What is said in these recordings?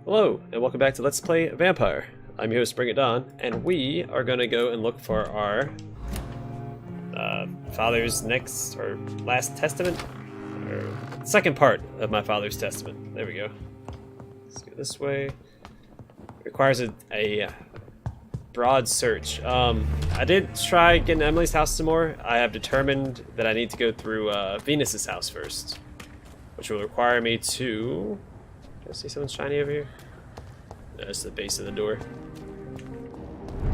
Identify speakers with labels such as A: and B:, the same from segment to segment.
A: Hello, and welcome back to Let's Play Vampire. I'm your host, BringItDon, and we are going to go and look for our father's next, or last testament? Or second part of my father's testament. There we go. Let's go this way. Requires a broad search. I did try getting Emily's house some more. I have determined that I need to go through Venus's house first, which will require me to... Do I see something shiny over here? That's the base of the door.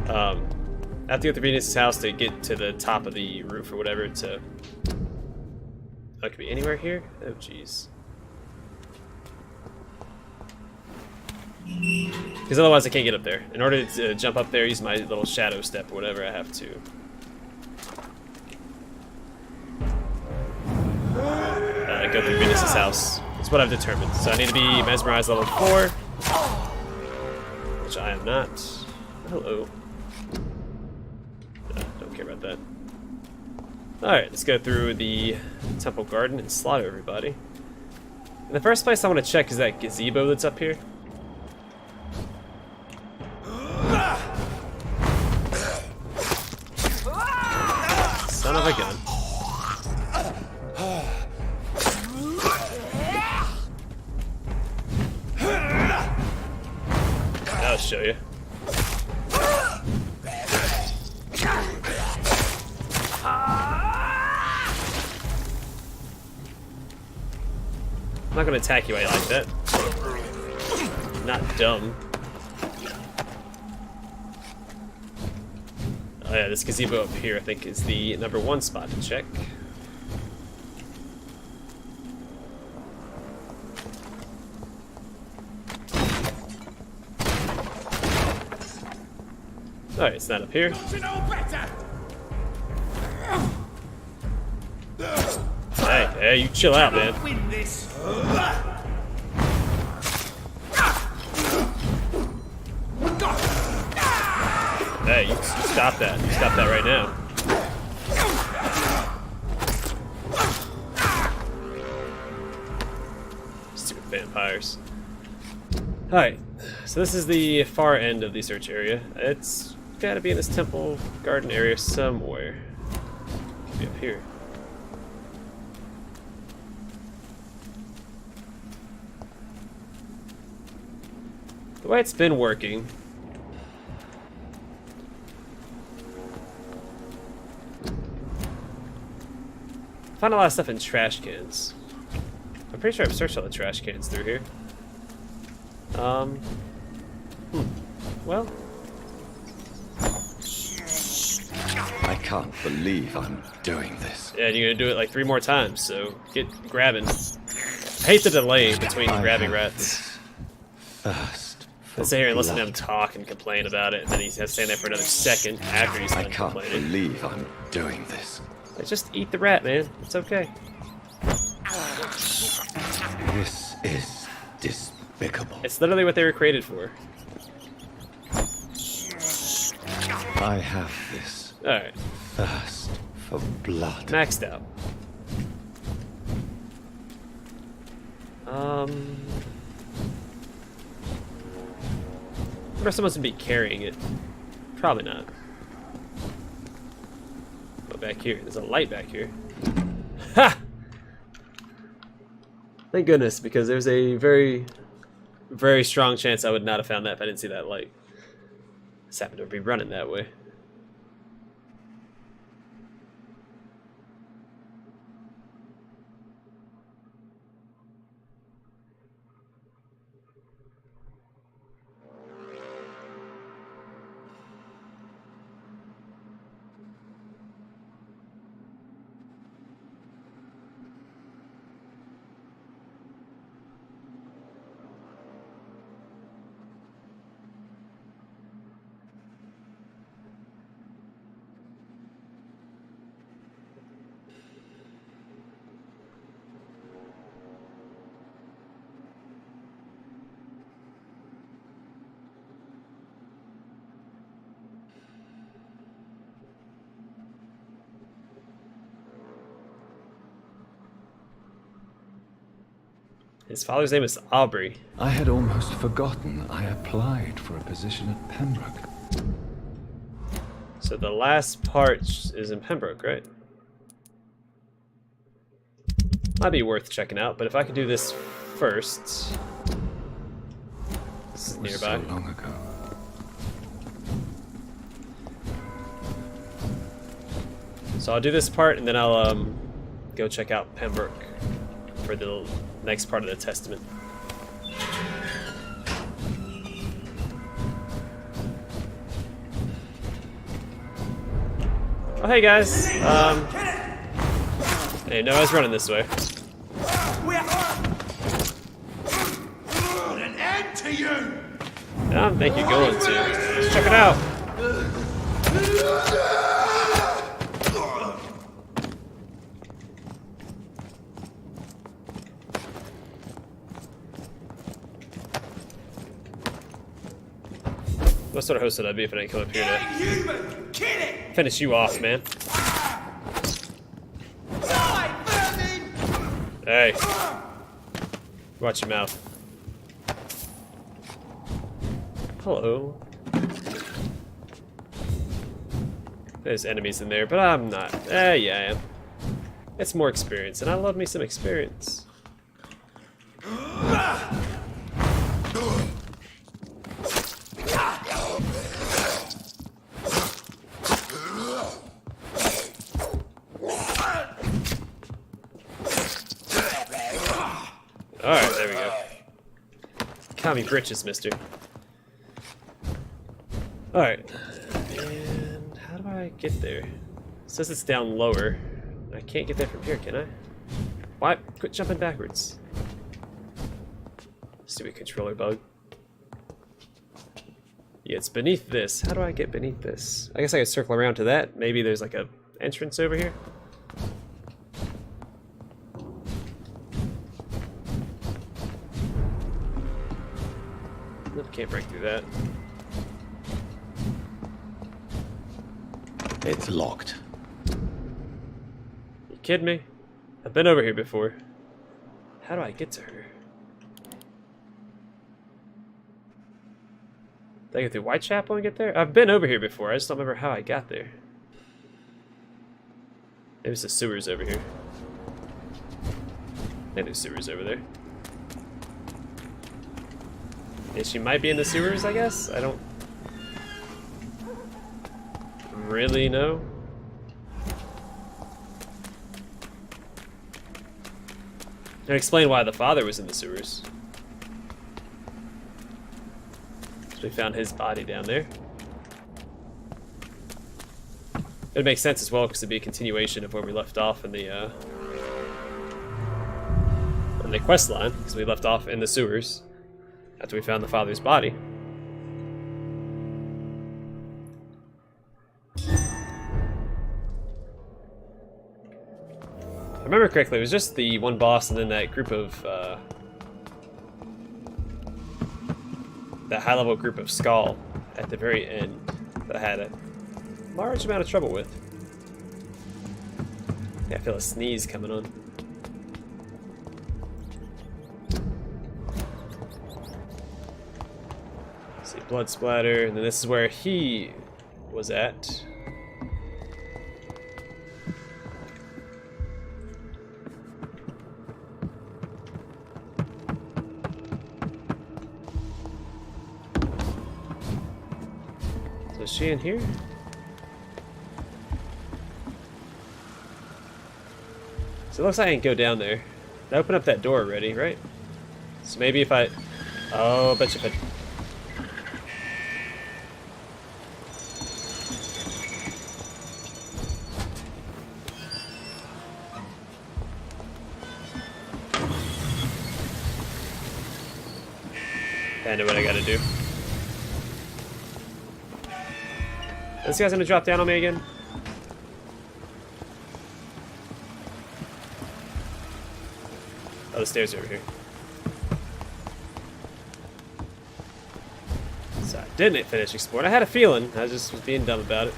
A: I have to go through Venus's house to get to the top of the roof or whatever to... Oh, it could be anywhere here? Oh, jeez. Because otherwise I can't get up there. In order to jump up there, use my little shadow step or whatever, I have to... go through Venus's house. That's what I've determined. So I need to be mesmerized level 4. Which I am not. Hello. Don't care about that. Alright, let's go through the temple garden and slaughter everybody. In the first place I want to check is that gazebo that's up here. Son of a gun. I'll show you. I'm not gonna attack you while you like that. Not dumb. Oh yeah, this gazebo up here I think is the #1 spot to check. Alright, it's not up here. Hey, you chill out, man. Hey, you stop that. You stop that right now. Stupid vampires. Alright, so this is the far end of the search area. It's gotta be in this temple garden area somewhere. Could be up here. The way it's been working. I found a lot of stuff in trash cans. I'm pretty sure I've searched all the trash cans through here. Well.
B: I can't believe I'm doing this.
A: Yeah, and you're gonna do it like 3 more times, so get grabbing. I hate the delay between grabbing rats. I sit here and listen to him talk and complain about it, and then he has to stand there for another second after he's done complaining.
B: I can't believe I'm doing this.
A: Like, just eat the rat, man. It's okay.
B: This is despicable.
A: It's literally what they were created for.
B: I have this
A: Alright.
B: thirst for blood.
A: Maxed out. I wonder if someone's gonna be carrying it. Probably not. Go back here. There's a light back here. Ha! Thank goodness, because there's a very, very strong chance I would not have found that if I didn't see that light. Just happened to be running that way. His father's name is Aubrey.
B: I had almost forgotten I applied for a position at Pembroke.
A: So the last part is in Pembroke, right? Might be worth checking out, but if I could do this first. This is
B: It was
A: nearby.
B: so long ago.
A: So I'll do this part and then I'll go check out Pembroke for the next part of the Testament. Oh hey guys, hey, no, I was running this way.
C: Put an end to you!
A: I don't think you're going to. Let's check it out. What sort of host would I be if I didn't come up here to
C: Human! Kill it!
A: finish you off, man?
C: Die, vermin!
A: Hey. Watch your mouth. Hello. There's enemies in there, but I'm not. Yeah, I am. It's more experience, and I love me some experience. Alright, there we go. Count me britches, mister. Alright. And how do I get there? It says it's down lower. I can't get there from here, can I? Why? Quit jumping backwards. Stupid controller bug. Yeah, it's beneath this. How do I get beneath this? I guess I could circle around to that. Maybe there's like a entrance over here. Nope, can't break through that.
B: It's locked.
A: You kidding me? I've been over here before. How do I get to her? Did I get through Whitechapel and get there? I've been over here before, I just don't remember how I got there. Maybe it's the sewers over here. Maybe there's sewers over there. Yeah, she might be in the sewers, I guess? I don't really know. And explain why the father was in the sewers. So we found his body down there. It makes sense as well because it'd be a continuation of where we left off in the quest line, because we left off in the sewers after we found the father's body. If I remember correctly, it was just the one boss and then that group of that high-level group of skal at the very end that I had a large amount of trouble with. Yeah, I feel a sneeze coming on. Let's see, blood splatter, and then this is where he was at. So is she in here? So it looks like I can go down there. I opened up that door already, right? So maybe if I... Oh, I bet you if I... I know what I gotta do. This guy's gonna drop down on me again? Oh, the stairs are over here. So I didn't finish exploring. I had a feeling. I just was being dumb about it.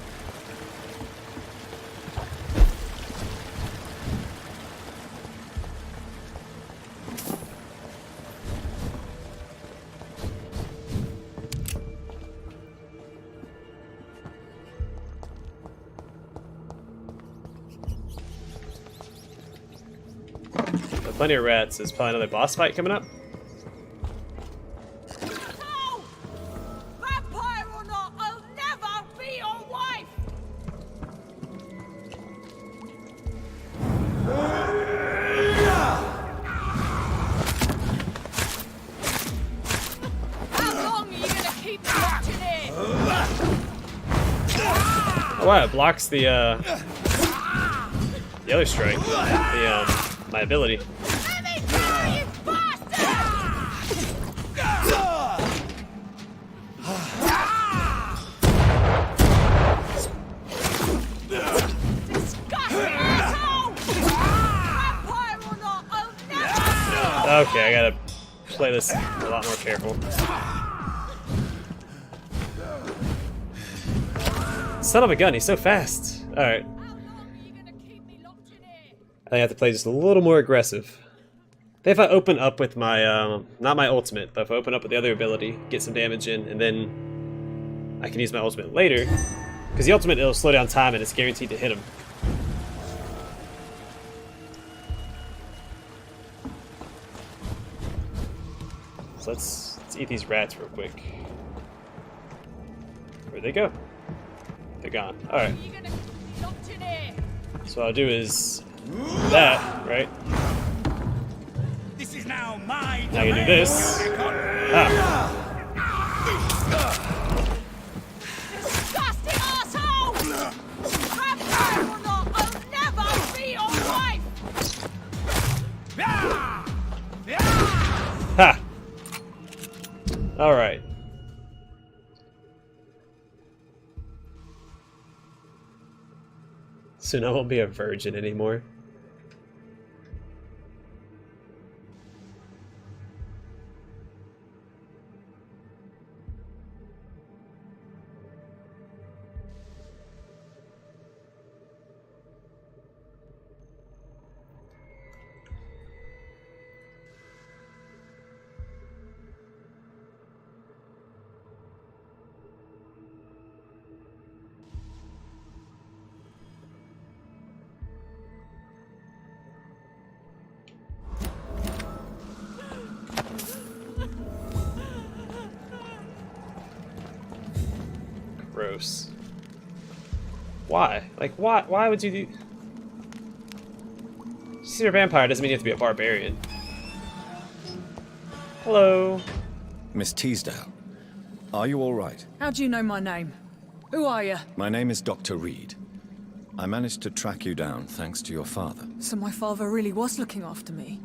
A: plenty of rats. There's probably another boss fight coming up.
D: No! Vampire or not, I'll never be your wife! How long are you gonna keep me locked in here?
A: Oh wow, it blocks the other strike. My ability.
D: Let me go, you bastard! Disgusting asshole! Vampire or not, I'll never...
A: Okay, I gotta play this a lot more careful. Son of a gun, he's so fast. Alright.
D: How long are you gonna keep me locked in here?
A: I think I have to play just a little more aggressive. I think if I open up with my, not my ultimate, but if I open up with the other ability, get some damage in, and then I can use my ultimate later. Because the ultimate, it'll slow down time and it's guaranteed to hit him. So let's eat these rats real quick. Where'd they go? They're gone. Alright.
D: Are you gonna keep me locked in here?
A: So what I'll do is that, right?
C: This is now my
A: Now I can do this. Ah.
D: Disgusting asshole! Vampire or not, I'll never be your wife!
A: Ha! Alright. Soon I won't be a virgin anymore. Gross. Why? Like, why would you do... Just you're a vampire doesn't mean you have to be a barbarian. Hello.
B: Miss Teasdale, are you all right?
E: How do you know my name? Who are you?
B: My name is Dr. Reid. I managed to track you down thanks to your father.
E: So my father really was looking after me?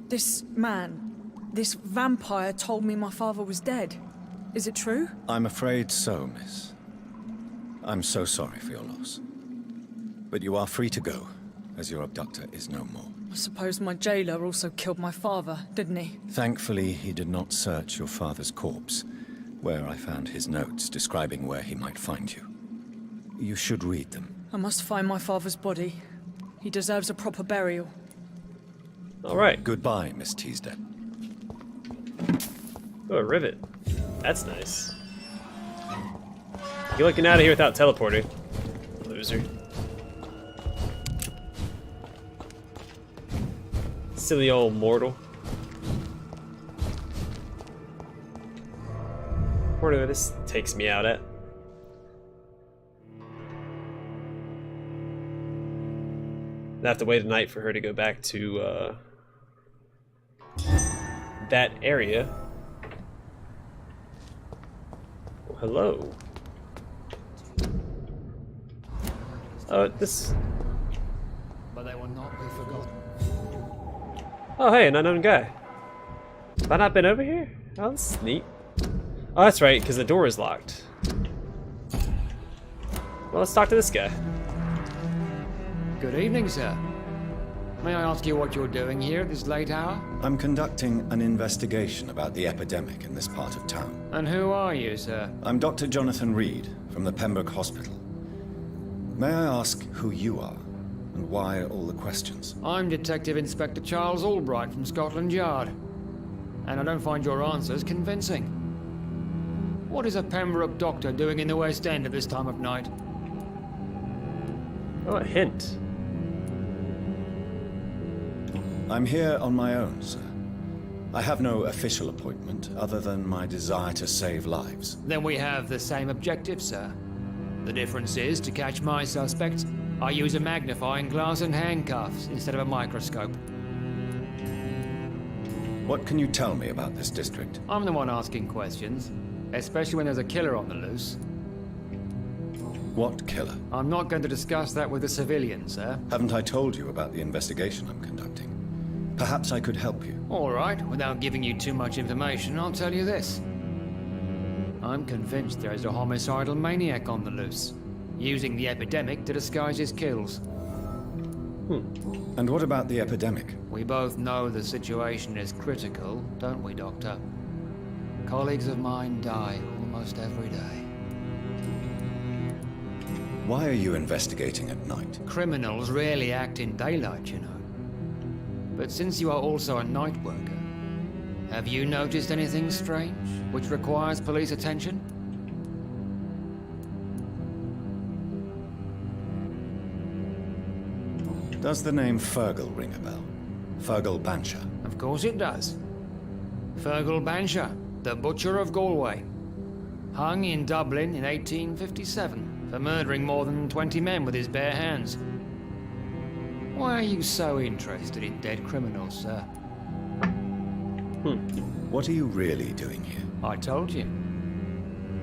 E: This man, this vampire told me my father was dead. Is it true?
B: I'm afraid so, miss. I'm so sorry for your loss. But you are free to go, as your abductor is no more.
E: I suppose my jailer also killed my father, didn't he?
B: Thankfully, he did not search your father's corpse, where I found his notes describing where he might find you. You should read them.
E: I must find my father's body. He deserves a proper burial.
A: Alright.
B: Goodbye, Miss Teasdale.
A: Oh, a rivet. That's nice. You're looking out of here without teleporting. Loser. Silly old mortal. Where this takes me out at. I have to wait a night for her to go back to that area. Oh, hello. Oh, this.
F: But they will not be forgotten.
A: Oh, hey, an unknown guy. Have I not been over here? Oh, that's neat. Oh, that's right, because the door is locked. Well, let's talk to this guy.
F: Good evening, sir. May I ask you what you're doing here at this late hour?
B: I'm conducting an investigation about the epidemic in this part of town.
F: And who are you, sir?
B: I'm Dr. Jonathan Reid from the Pembroke Hospital. May I ask who you are and why all the questions?
F: I'm Detective Inspector Charles Albright from Scotland Yard. And I don't find your answers convincing. What is a Pembroke doctor doing in the West End at this time of night?
A: Oh, a hint.
B: I'm here on my own, sir. I have no official appointment other than my desire to save lives.
F: Then we have the same objective, sir. The difference is, to catch my suspect, I use a magnifying glass and handcuffs instead of a microscope.
B: What can you tell me about this district?
F: I'm the one asking questions, especially when there's a killer on the loose.
B: What killer?
F: I'm not going to discuss that with the civilians, sir.
B: Haven't I told you about the investigation I'm conducting? Perhaps I could help you.
F: All right, without giving you too much information, I'll tell you this. I'm convinced there is a homicidal maniac on the loose, using the epidemic to disguise his kills.
B: And what about the epidemic?
F: We both know the situation is critical, don't we, Doctor? Colleagues of mine die almost every day.
B: Why are you investigating at night?
F: Criminals rarely act in daylight, you know. But since you are also a night worker, have you noticed anything strange which requires police attention?
B: Does the name Fergal ring a bell? Fergal Bancher.
F: Of course it does. Fergal Bancher, the Butcher of Galway. Hung in Dublin in 1857 for murdering more than 20 men with his bare hands. Why are you so interested in dead criminals, sir?
B: What are you really doing here?
F: I told you.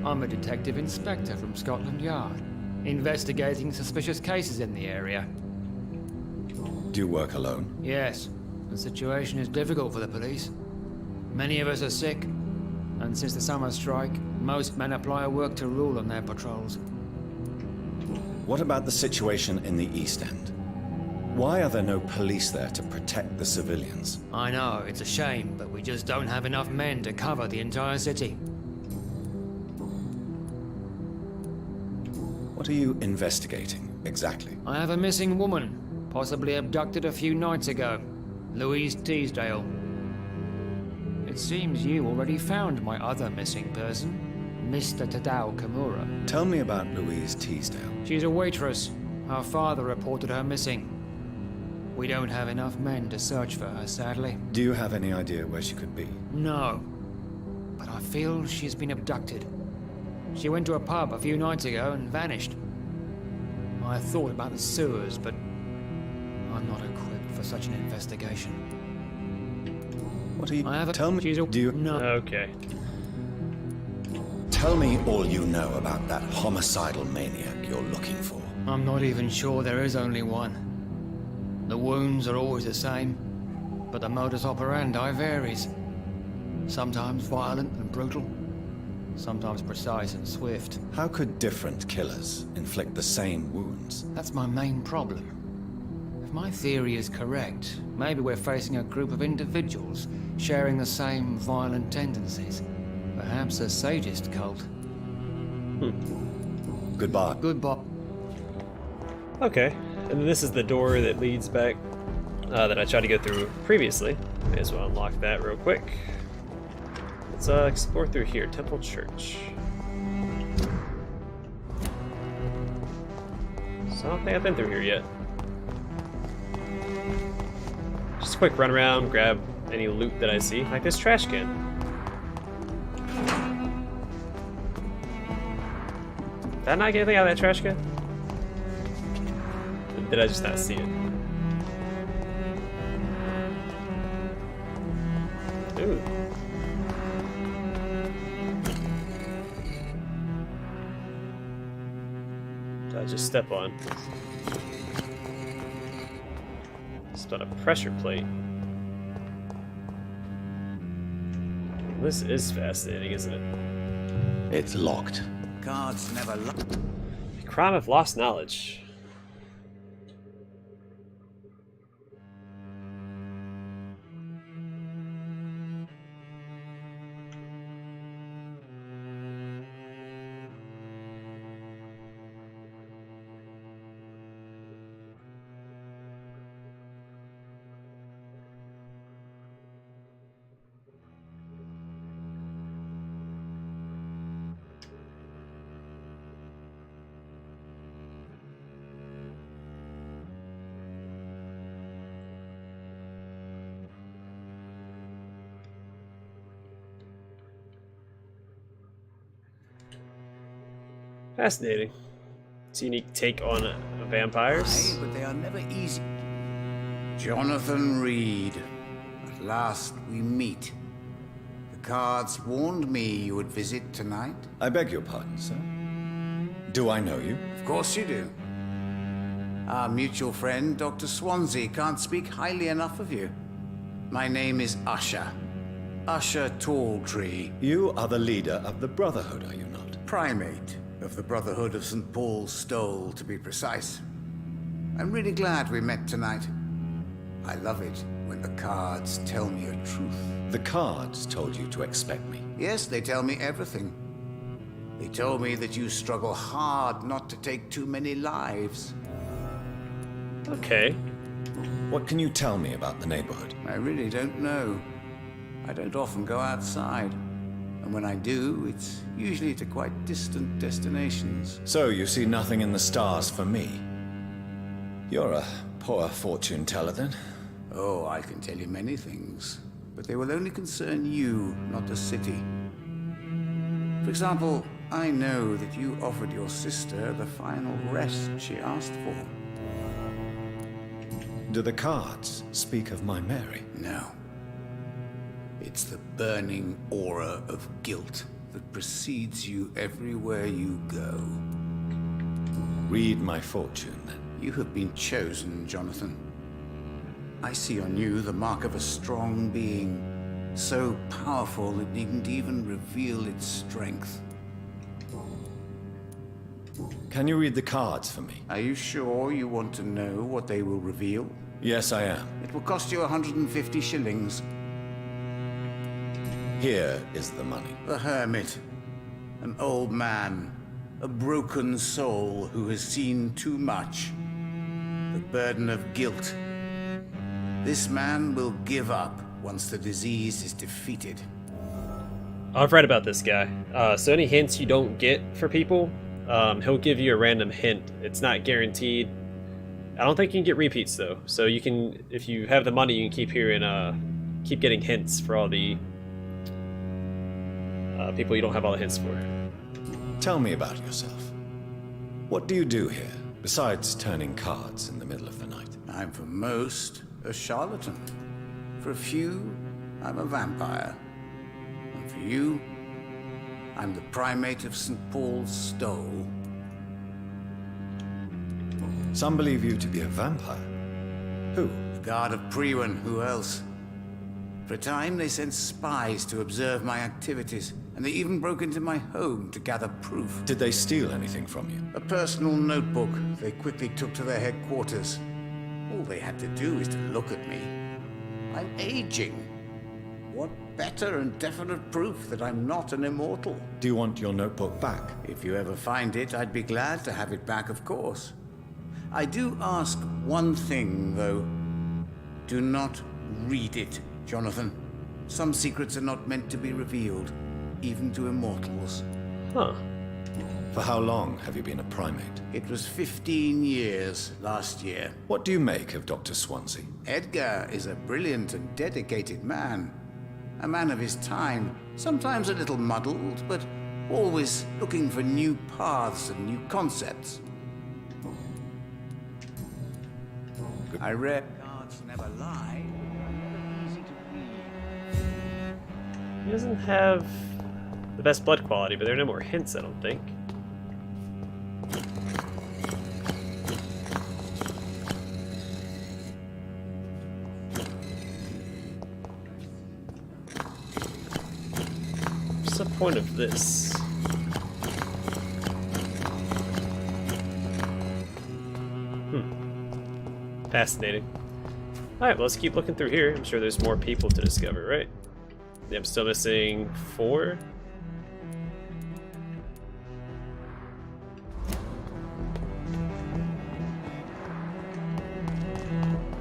F: I'm a detective inspector from Scotland Yard, investigating suspicious cases in the area.
B: Do you work alone?
F: Yes, the situation is difficult for the police. Many of us are sick, and since the summer strike, most men apply a work to rule on their patrols.
B: What about the situation in the East End? Why are there no police there to protect the civilians?
F: I know, it's a shame, but we just don't have enough men to cover the entire city.
B: What are you investigating, exactly?
F: I have a missing woman, possibly abducted a few nights ago. Louise Teasdale. It seems you already found my other missing person, Mr. Tadao Kimura.
B: Tell me about Louise Teasdale.
F: She's a waitress. Her father reported her missing. We don't have enough men to search for her, sadly.
B: Do you have any idea where she could be?
F: No. But I feel she's been abducted. She went to a pub a few nights ago and vanished. I thought about the sewers, but I'm not equipped for such an investigation.
B: What are you...
F: I have a...
B: Tell me...
F: She's a...
B: Do you...
F: No.
A: Okay.
B: Tell me all you know about that homicidal maniac you're looking for.
F: I'm not even sure there is only one. The wounds are always the same, but the modus operandi varies. Sometimes violent and brutal, sometimes precise and swift.
B: How could different killers inflict the same wounds?
F: That's my main problem. If my theory is correct, maybe we're facing a group of individuals sharing the same violent tendencies. Perhaps a sadist cult.
B: Goodbye.
F: Goodbye.
A: Okay. And then this is the door that leads back that I tried to go through previously. May as well unlock that real quick. Let's explore through here. Temple Church. So I don't think I've been through here yet. Just a quick run around, grab any loot that I see, like this trash can. Did I not get anything out of that trash can? Did I just not see it? Ooh. Did I just step on? It's on a pressure plate. This is fascinating, isn't it?
B: It's locked.
C: Guards never lock.
A: Crime of lost knowledge. Fascinating. It's a unique take on vampires.
C: Aye, but they are never easy. Jonathan Reid. At last we meet. The cards warned me you would visit tonight.
B: I beg your pardon, sir. Do I know you?
C: Of course you do. Our mutual friend, Dr. Swansea, can't speak highly enough of you. My name is Asha. Asha Talltree.
B: You are the leader of the Brotherhood, are you not?
C: Primate of the Brotherhood of St. Paul's Stole, to be precise. I'm really glad we met tonight. I love it when the cards tell me a truth.
B: The cards told you to expect me.
C: Yes, they tell me everything. They told me that you struggle hard not to take too many lives.
A: Okay.
B: What can you tell me about the neighborhood?
C: I really don't know. I don't often go outside. And when I do, it's usually to quite distant destinations.
B: So you see nothing in the stars for me? You're a poor fortune teller, then?
C: Oh, I can tell you many things. But they will only concern you, not the city. For example, I know that you offered your sister the final rest she asked for.
B: Do the cards speak of my Mary?
C: No. It's the burning aura of guilt that precedes you everywhere you go.
B: Read my fortune, then.
C: You have been chosen, Jonathan. I see on you the mark of a strong being, so powerful it needn't even reveal its strength.
B: Can you read the cards for me?
C: Are you sure you want to know what they will reveal?
B: Yes, I am.
C: It will cost you 150 shillings.
B: Here is the money.
C: The hermit. An old man. A broken soul who has seen too much. The burden of guilt. This man will give up once the disease is defeated.
A: I've read about this guy. So any hints you don't get for people, he'll give you a random hint. It's not guaranteed. I don't think you can get repeats though. So you can, if you have the money, you can keep hearing, keep getting hints for all the people you don't have all the hints for.
B: Tell me about yourself. What do you do here, besides turning cards in the middle of the night?
C: I'm for most a charlatan. For a few, I'm a vampire. And for you, I'm the primate of St. Paul's Stole.
B: Some believe you to be a vampire. Who?
C: The guard of Priwen, who else? For a time, they sent spies to observe my activities, and they even broke into my home to gather proof.
B: Did they steal anything from you?
C: A personal notebook they quickly took to their headquarters. All they had to do is to look at me. I'm aging. What better and definite proof that I'm not an immortal?
B: Do you want your notebook back?
C: If you ever find it, I'd be glad to have it back, of course. I do ask one thing, though. Do not read it, Jonathan. Some secrets are not meant to be revealed, even to immortals.
A: Huh.
B: For how long have you been a primate?
C: It was 15 years last year.
B: What do you make of Dr. Swansea?
C: Edgar is a brilliant and dedicated man. A man of his time, sometimes a little muddled, but always looking for new paths and new concepts. I read cards never lie. Never easy to read.
A: He doesn't have the best blood quality, but there are no more hints, I don't think. What's the point of this? Fascinating. Alright, well, let's keep looking through here. I'm sure there's more people to discover, right? Yeah, I'm still missing 4.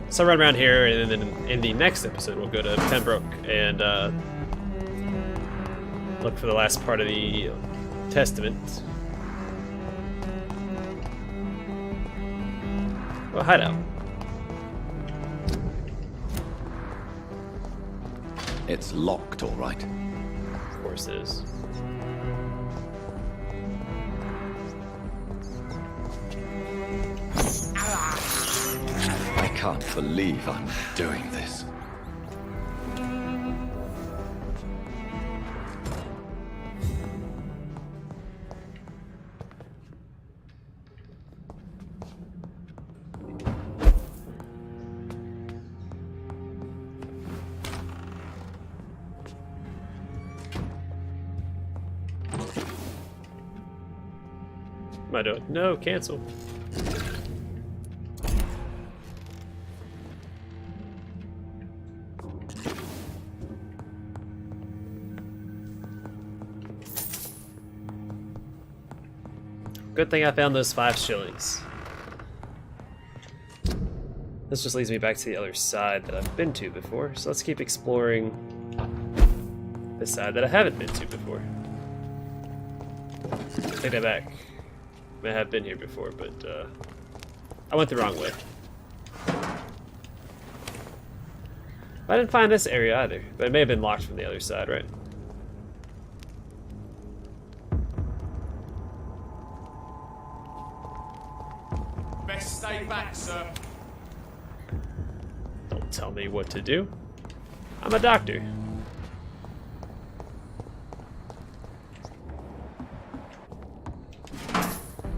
A: So I'll run around here, and then in the next episode we'll go to Pembroke and look for the last part of the Testament. Well, hideout.
B: It's locked, all right.
A: Of course it is.
B: can't believe I'm doing this.
A: Am I doing? No, cancel. Good thing I found those 5 shillings. This just leads me back to the other side that I've been to before, so let's keep exploring the side that I haven't been to before. Take that back. I have been here before, but I went the wrong way. I didn't find this area either, but it may have been locked from the other side, right?
G: Best stay back, sir.
A: Don't tell me what to do. I'm a doctor.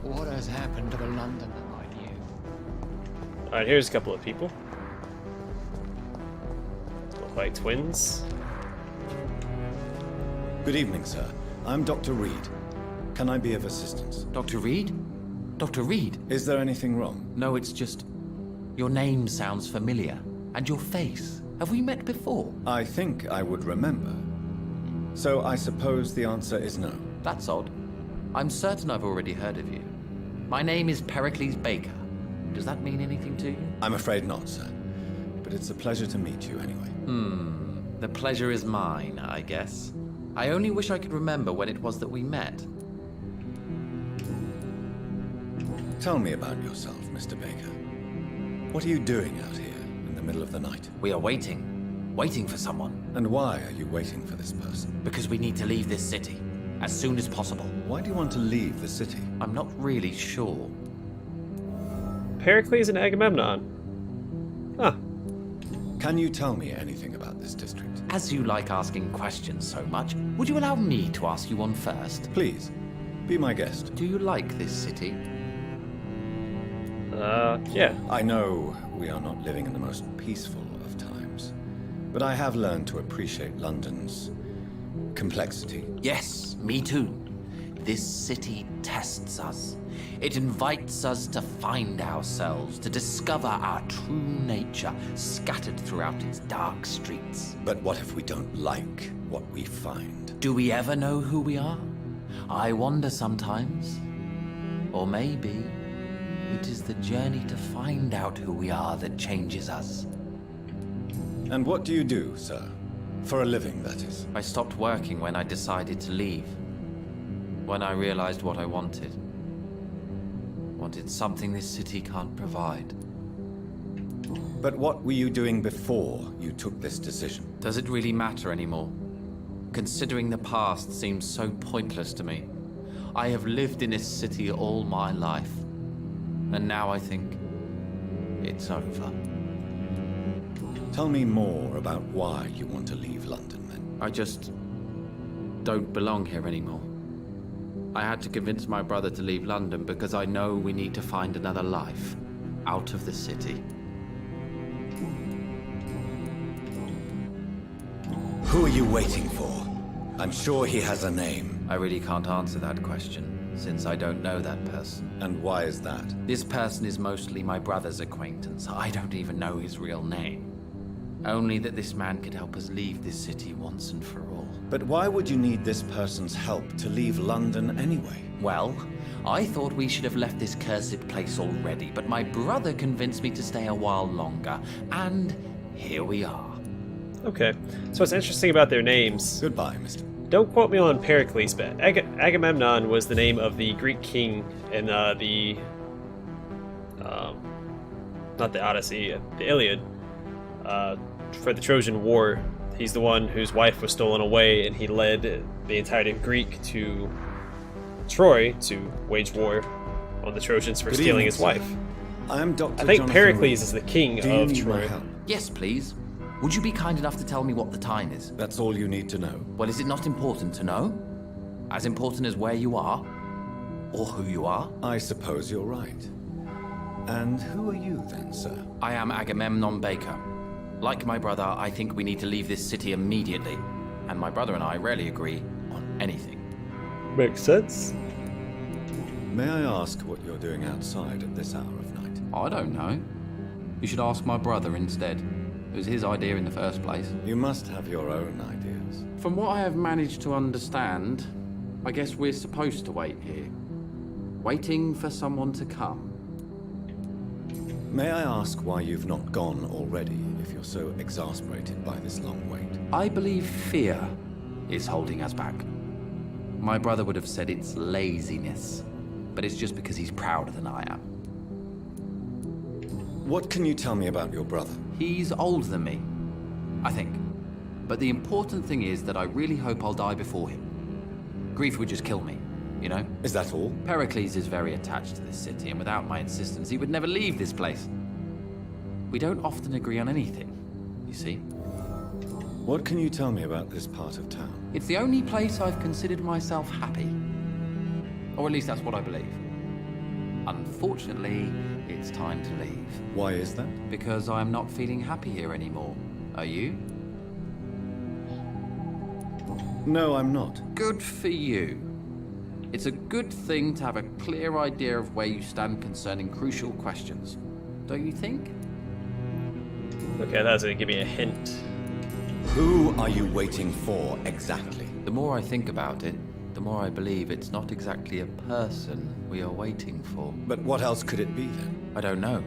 F: What has happened to the London I knew?
A: Alright, here's a couple of people. Look like twins.
B: Good evening, sir. I'm Dr. Reid. Can I be of assistance?
H: Dr. Reid? Dr. Reid?
B: Is there anything wrong?
H: No, it's just... your name sounds familiar. And your face. Have we met before?
B: I think I would remember. So I suppose the answer is no.
H: That's odd. I'm certain I've already heard of you. My name is Pericles Baker. Does that mean anything to you?
B: I'm afraid not, sir. But it's a pleasure to meet you anyway.
H: The pleasure is mine, I guess. I only wish I could remember when it was that we met.
B: Tell me about yourself, Mr. Baker. What are you doing out here in the middle of the night?
H: We are waiting. Waiting for someone.
B: And why are you waiting for this person?
H: Because we need to leave this city. As soon as possible.
B: Why do you want to leave the city?
H: I'm not really sure.
A: Pericles and Agamemnon. Huh.
B: Can you tell me anything about this district?
H: As you like asking questions so much, would you allow me to ask you one first?
B: Please, be my guest.
H: Do you like this city?
A: Yeah.
B: I know we are not living in the most peaceful of times, but I have learned to appreciate London's complexity.
H: Yes, me too. This city tests us. It invites us to find ourselves, to discover our true nature scattered throughout its dark streets.
B: But what if we don't like what we find?
H: Do we ever know who we are? I wonder sometimes. Or maybe it is the journey to find out who we are that changes us.
B: And what do you do, sir? For a living, that is.
H: I stopped working when I decided to leave. When I realized what I wanted. Wanted something this city can't provide.
B: But what were you doing before you took this decision?
H: Does it really matter anymore? Considering the past seems so pointless to me. I have lived in this city all my life. And now I think it's over.
B: Tell me more about why you want to leave London, then.
H: I just don't belong here anymore. I had to convince my brother to leave London because I know we need to find another life out of the city.
B: Who are you waiting for? I'm sure he has a name.
H: I really can't answer that question, since I don't know that person.
B: And why is that?
H: This person is mostly my brother's acquaintance. I don't even know his real name. Only that this man could help us leave this city once and for all.
B: But why would you need this person's help to leave London anyway?
H: Well, I thought we should have left this cursed place already, but my brother convinced me to stay a while longer, and here we are.
A: Okay. So what's interesting about their names...
B: Goodbye, mister.
A: Don't quote me on Pericles, but Agamemnon was the name of the Greek king in the... not the Odyssey, the Iliad. For the Trojan War, he's the one whose wife was stolen away, and he led the entirety of Greek to Troy to wage war on the Trojans for stealing his wife.
B: I am Dr.
A: I think
B: Jonathan
A: Pericles
B: Reid.
A: is the king
B: Do you
A: of
B: need my
A: Troy.
B: help?
H: Yes, please. Would you be kind enough to tell me what the time is?
B: That's all you need to know.
H: Well, is it not important to know? As important as where you are? Or who you are?
B: I suppose you're right. And who are you then, sir?
H: I am Agamemnon Baker. Like my brother, I think we need to leave this city immediately. And my brother and I rarely agree on anything.
A: Makes sense.
B: May I ask what you're doing outside at this hour of night?
H: I don't know. You should ask my brother instead. It was his idea in the first place.
B: You must have your own ideas.
I: From what I have managed to understand, I guess we're supposed to wait here. Waiting for someone to come.
B: May I ask why you've not gone already, if you're so exasperated by this long wait?
I: I believe fear is holding us back. My brother would have said it's laziness, but it's just because he's prouder than I am.
B: What can you tell me about your brother?
I: He's older than me, I think. But the important thing is that I really hope I'll die before him. Grief would just kill me, you know?
B: Is that all?
I: Pericles is very attached to this city, and without my insistence, he would never leave this place. We don't often agree on anything, you see?
B: What can you tell me about this part of town?
I: It's the only place I've considered myself happy. Or at least that's what I believe. Unfortunately, it's time to leave.
B: Why is that?
I: Because I'm not feeling happy here anymore. Are you?
B: No, I'm not.
I: Good for you. It's a good thing to have a clear idea of where you stand concerning crucial questions. Don't you think?
A: Okay, that was gonna give me a hint.
B: Who are you waiting for exactly?
H: The more I think about it, the more I believe it's not exactly a person we are waiting for.
B: But what else could it be then?
H: I don't know.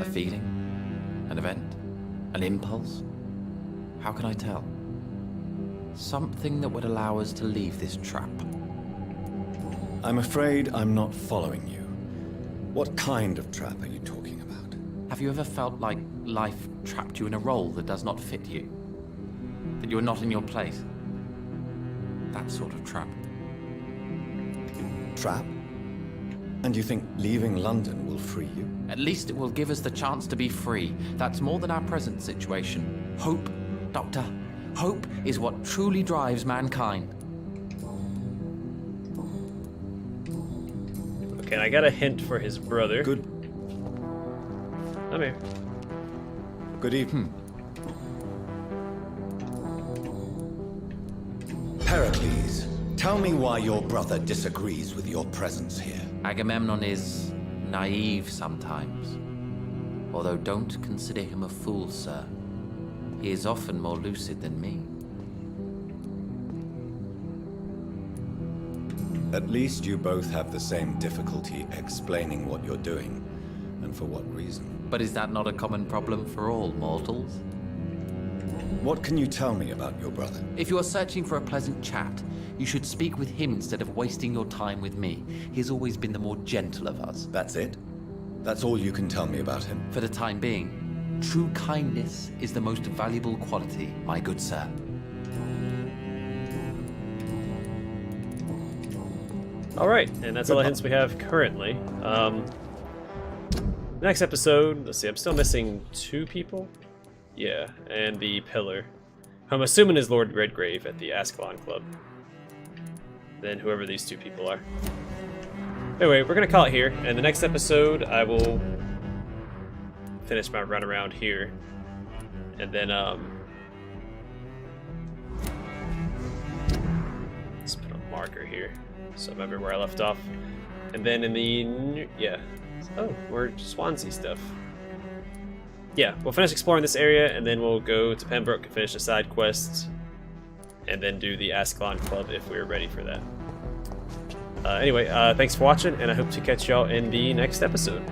H: A feeling? An event? An impulse? How can I tell? Something that would allow us to leave this trap.
B: I'm afraid I'm not following you. What kind of trap are you talking about?
H: Have you ever felt like life trapped you in a role that does not fit you? That you're not in your place? That sort of trap.
B: Trap? And you think leaving London will free you?
H: At least it will give us the chance to be free. That's more than our present situation. Hope, Doctor. Hope is what truly drives mankind.
A: Okay, I got a hint for his brother.
B: Good.
A: I'm here.
B: Good evening. Pericles, tell me why your brother disagrees with your presence here.
H: Agamemnon is naive sometimes. Although don't consider him a fool, sir. He is often more lucid than me.
B: At least you both have the same difficulty explaining what you're doing, and for what reason.
H: But is that not a common problem for all mortals?
B: What can you tell me about your brother?
H: If you are searching for a pleasant chat, you should speak with him instead of wasting your time with me. He has always been the more gentle of us.
B: That's it? That's all you can tell me about him?
H: For the time being, true kindness is the most valuable quality, my good sir.
A: All right, and that's all the hints we have currently. Next episode, let's see, I'm still missing 2 people. Yeah, and the pillar. I'm assuming is Lord Redgrave at the Ascalon Club. Then whoever these 2 people are. Anyway, we're gonna call it here, and the next episode I will finish my run around here, and then let's put a marker here so I remember where I left off. And then in the more Swansea stuff. Yeah, we'll finish exploring this area, and then we'll go to Pembroke and finish the side quests, and then do the Ascalon Club if we're ready for that. Anyway, thanks for watching, and I hope to catch y'all in the next episode.